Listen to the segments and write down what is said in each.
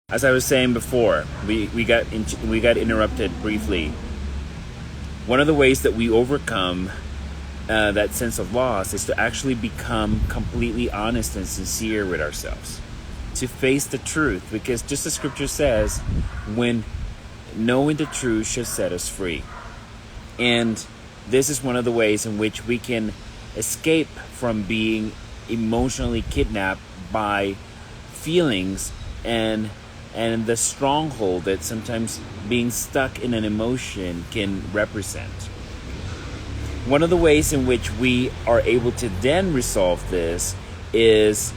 As I was saying before, we got interrupted briefly. One of the ways that we overcome that sense of loss is to actually become completely honest and sincere with ourselves, to face the truth, because just as Scripture says, when knowing the truth shall set us free. And this is one of the ways in which we can escape from being emotionally kidnapped by feelings and the stronghold that sometimes being stuck in an emotion can represent. One of the ways in which we are able to then resolve this is,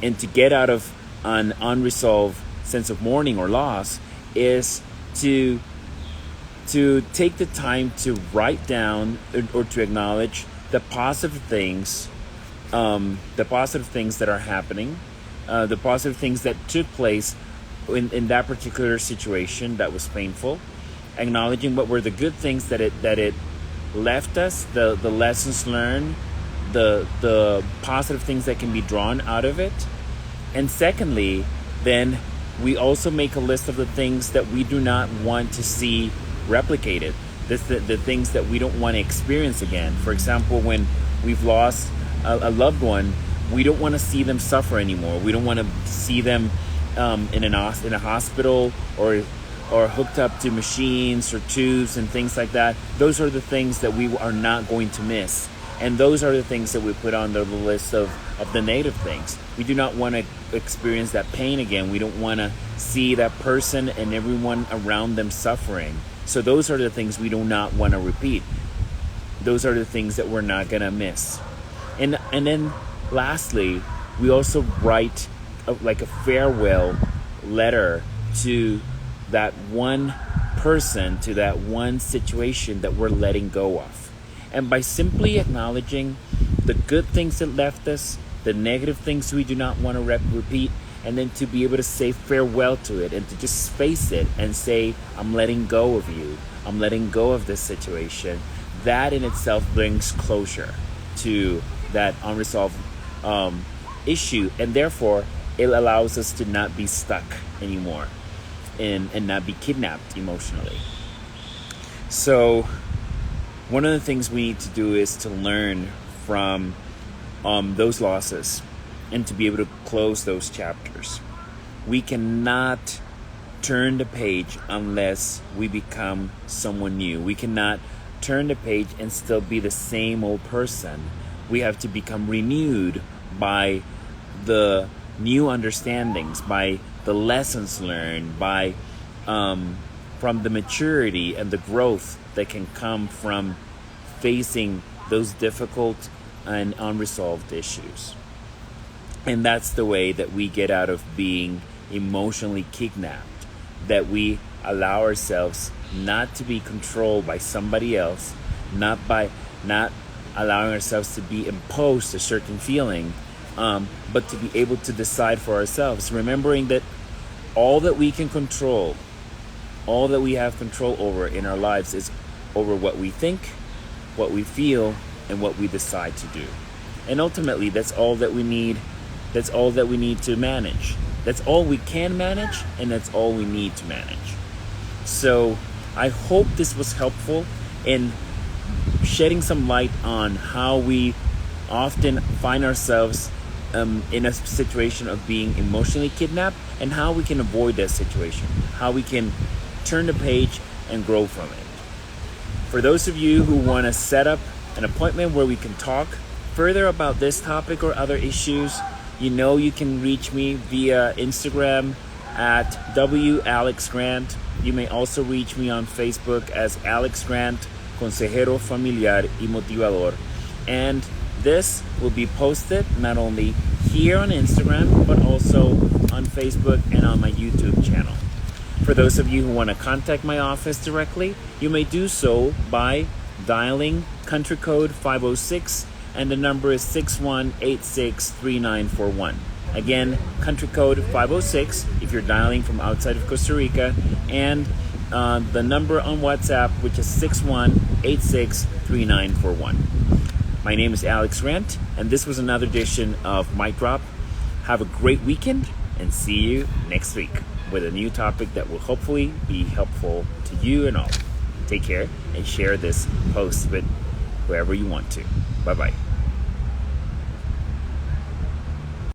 and to get out of an unresolved sense of mourning or loss, is to take the time to write down or to acknowledge the positive things that are happening, the positive things that took place in that particular situation that was painful, acknowledging what were the good things that it left us, the lessons learned, the positive things that can be drawn out of it. And secondly, then we also make a list of the things that we do not want to see replicated, the things that we don't want to experience again. For example, when we've lost a loved one, we don't want to see them suffer anymore. We don't want to see them in a hospital or hooked up to machines or tubes and things like that. Those are the things that we are not going to miss. And those are the things that we put on the list of the negative things. We do not want to experience that pain again. We don't want to see that person and everyone around them suffering. So those are the things we do not want to repeat. Those are the things that we're not going to miss. And then lastly, we also write like a farewell letter to that one person, to that one situation that we're letting go of. And by simply acknowledging the good things that left us, the negative things we do not want to repeat, and then to be able to say farewell to it and to just face it and say, I'm letting go of you. I'm letting go of this situation. That in itself brings closure to that unresolved issue, and therefore it allows us to not be stuck anymore and not be kidnapped emotionally. So one of the things we need to do is to learn from those losses and to be able to close those chapters. We cannot turn the page unless we become someone new. We cannot turn the page and still be the same old person. We have to become renewed by the new understandings, by the lessons learned, by from the maturity and the growth that can come from facing those difficult and unresolved issues. And that's the way that we get out of being emotionally kidnapped, that we allow ourselves not to be controlled by somebody else, not allowing ourselves to be imposed a certain feeling, but to be able to decide for ourselves, remembering that all that we can control, all that we have control over in our lives is over what we think, what we feel, and what we decide to do. And ultimately, that's all that we need. That's all that we need to manage. That's all we can manage, and that's all we need to manage. So I hope this was helpful in shedding some light on how we often find ourselves in a situation of being emotionally kidnapped, and how we can avoid that situation, how we can turn the page and grow from it. For those of you who want to set up an appointment where we can talk further about this topic or other issues, you can reach me via Instagram at WAlexGrant. You may also reach me on Facebook as Alex Grant, Consejero Familiar y Motivador. And this will be posted not only here on Instagram, but also on Facebook and on my YouTube channel. For those of you who want to contact my office directly, you may do so by dialing country code 506, and the number is 61863941. Again, country code 506 if you're dialing from outside of Costa Rica, and the number on WhatsApp, which is 61863941. My name is Alex Grant, and this was another edition of Mic Drop. Have a great weekend, and see you next week. with a new topic that will hopefully be helpful to you and all. Take care and share this post with whoever you want to. Bye bye.